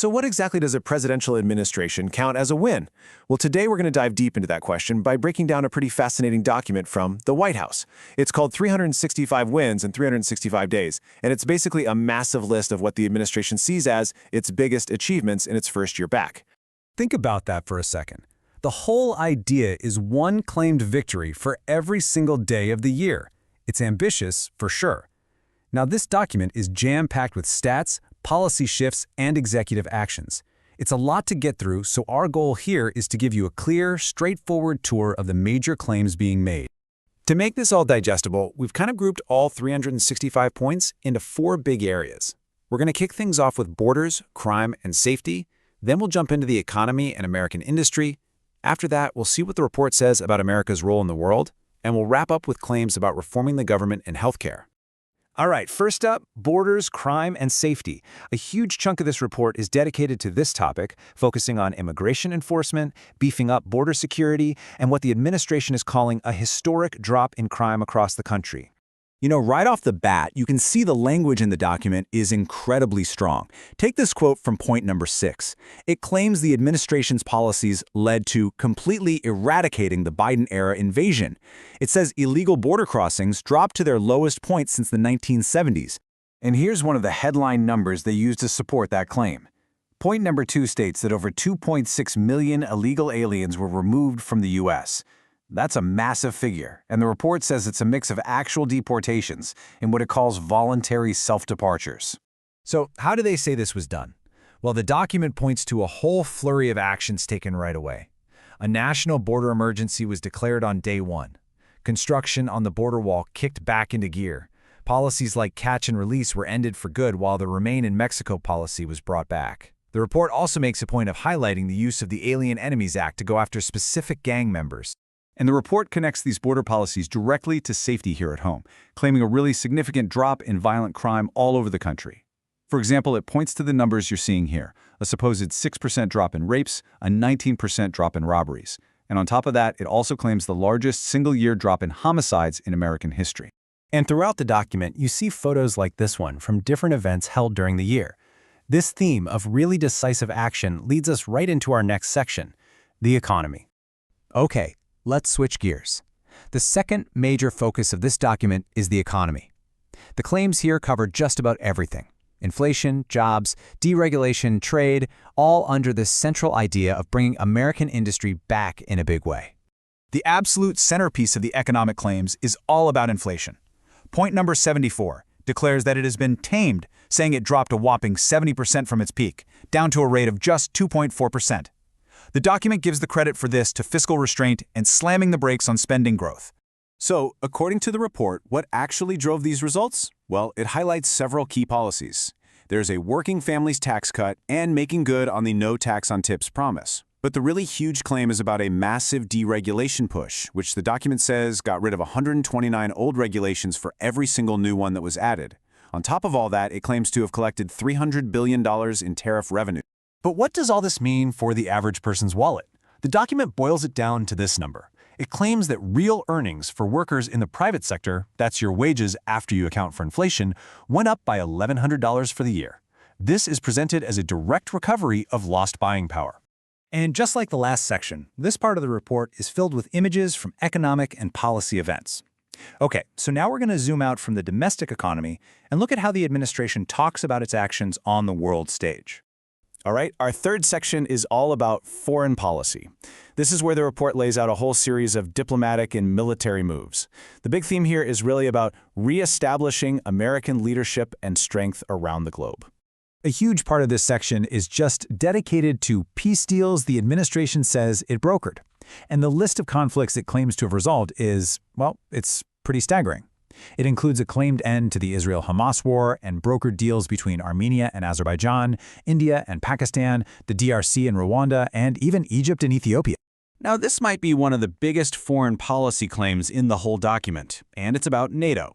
So what exactly does a presidential administration count as a win? Well, today we're going to dive deep into that question by breaking down a pretty fascinating document from the White House. It's called 365 Wins in 365 Days, and it's basically a massive list of what the administration sees as its biggest achievements in its first year back. Think about that for a second. The whole idea is one claimed victory for every single day of the year. It's ambitious, for sure. Now, this document is jam-packed with stats, policy shifts, and executive actions. It's a lot to get through, so our goal here is to give you a clear, straightforward tour of the major claims being made. To make this all digestible, we've kind of grouped all 365 points into 4 big areas. We're going to kick things off with borders, crime, and safety. Then we'll jump into the economy and American industry. After that, we'll see what the report says about America's role in the world, and we'll wrap up with claims about reforming the government and healthcare. All right, first up, borders, crime, and safety. A huge chunk of this report is dedicated to this topic, focusing on immigration enforcement, beefing up border security, and what the administration is calling a historic drop in crime across the country. You know, right off the bat, you can see the language in the document is incredibly strong. Take this quote from point number 6. It claims the administration's policies led to completely eradicating the Biden-era invasion. It says illegal border crossings dropped to their lowest point since the 1970s. And here's one of the headline numbers they use to support that claim. Point number 2 states that over 2.6 million illegal aliens were removed from the U.S. That's a massive figure, and the report says it's a mix of actual deportations and what it calls voluntary self-departures. So how do they say this was done? Well, the document points to a whole flurry of actions taken right away. A national border emergency was declared on day 1. Construction on the border wall kicked back into gear. Policies like catch and release were ended for good while the Remain in Mexico policy was brought back. The report also makes a point of highlighting the use of the Alien Enemies Act to go after specific gang members. And the report connects these border policies directly to safety here at home, claiming a really significant drop in violent crime all over the country. For example, it points to the numbers you're seeing here, a supposed 6% drop in rapes, a 19% drop in robberies. And on top of that, it also claims the largest single-year drop in homicides in American history. And throughout the document, you see photos like this one from different events held during the year. This theme of really decisive action leads us right into our next section, the economy. Okay. Let's switch gears. The second major focus of this document is the economy. The claims here cover just about everything. Inflation, jobs, deregulation, trade, all under this central idea of bringing American industry back in a big way. The absolute centerpiece of the economic claims is all about inflation. Point number 74 declares that it has been tamed, saying it dropped a whopping 70% from its peak, down to a rate of just 2.4%. The document gives the credit for this to fiscal restraint and slamming the brakes on spending growth. So, according to the report, what actually drove these results? Well, it highlights several key policies. There's a working families tax cut and making good on the no tax on tips promise. But the really huge claim is about a massive deregulation push, which the document says got rid of 129 old regulations for every single new one that was added. On top of all that, it claims to have collected $300 billion in tariff revenue. But what does all this mean for the average person's wallet? The document boils it down to this number. It claims that real earnings for workers in the private sector, that's your wages after you account for inflation, went up by $1,100 for the year. This is presented as a direct recovery of lost buying power. And just like the last section, this part of the report is filled with images from economic and policy events. Okay, so now we're going to zoom out from the domestic economy and look at how the administration talks about its actions on the world stage. All right, our third section is all about foreign policy. This is where the report lays out a whole series of diplomatic and military moves. The big theme here is really about reestablishing American leadership and strength around the globe. A huge part of this section is just dedicated to peace deals the administration says it brokered. And the list of conflicts it claims to have resolved is, well, it's pretty staggering. It includes a claimed end to the Israel-Hamas war and brokered deals between Armenia and Azerbaijan, India and Pakistan, the DRC and Rwanda, and even Egypt and Ethiopia. Now, this might be one of the biggest foreign policy claims in the whole document, and it's about NATO.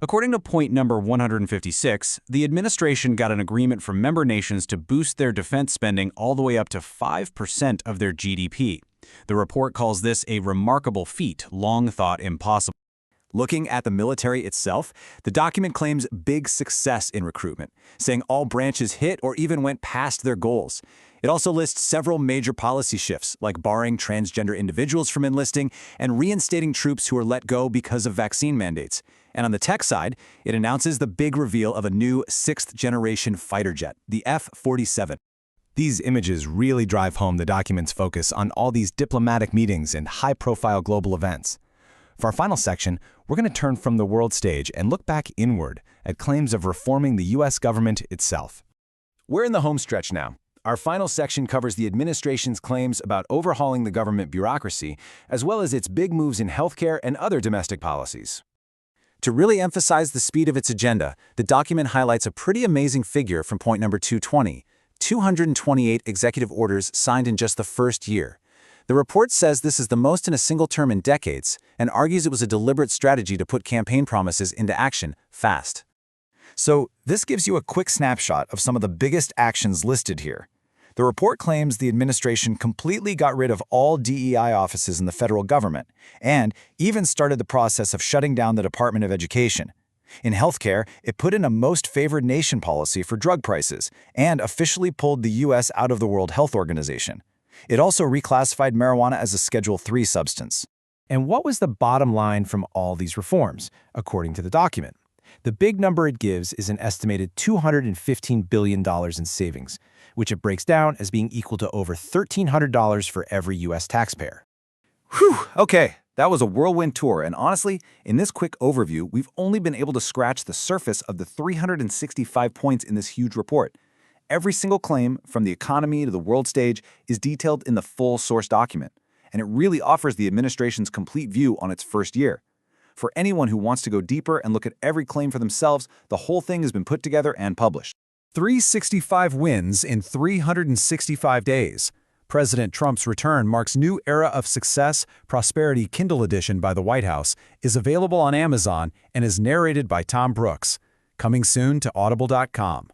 According to point number 156, the administration got an agreement from member nations to boost their defense spending all the way up to 5% of their GDP. The report calls this a remarkable feat, long thought impossible. Looking at the military itself, the document claims big success in recruitment, saying all branches hit or even went past their goals. It also lists several major policy shifts, like barring transgender individuals from enlisting and reinstating troops who were let go because of vaccine mandates. And on the tech side, it announces the big reveal of a new sixth-generation fighter jet, the F-47. These images really drive home the document's focus on all these diplomatic meetings and high-profile global events. For our final section, we're going to turn from the world stage and look back inward at claims of reforming the U.S. government itself. We're in the home stretch now. Our final section covers the administration's claims about overhauling the government bureaucracy, as well as its big moves in healthcare and other domestic policies. To really emphasize the speed of its agenda, the document highlights a pretty amazing figure from point number 220, 228 executive orders signed in just the first year. The report says this is the most in a single term in decades and argues it was a deliberate strategy to put campaign promises into action fast. So, this gives you a quick snapshot of some of the biggest actions listed here. The report claims the administration completely got rid of all DEI offices in the federal government and even started the process of shutting down the Department of Education. In healthcare, it put in a most favored nation policy for drug prices and officially pulled the U.S. out of the World Health Organization. It also reclassified marijuana as a Schedule III substance. And what was the bottom line from all these reforms, according to the document? The big number it gives is an estimated $215 billion in savings, which it breaks down as being equal to over $1,300 for every U.S. taxpayer. Whew, okay, that was a whirlwind tour, and honestly, in this quick overview, we've only been able to scratch the surface of the 365 points in this huge report. Every single claim, from the economy to the world stage, is detailed in the full source document, and it really offers the administration's complete view on its first year. For anyone who wants to go deeper and look at every claim for themselves, the whole thing has been put together and published. 365 wins in 365 days. President Trump's return marks new era of success. Prosperity Kindle edition by the White House is available on Amazon and is narrated by Tom Brooks. Coming soon to Audible.com.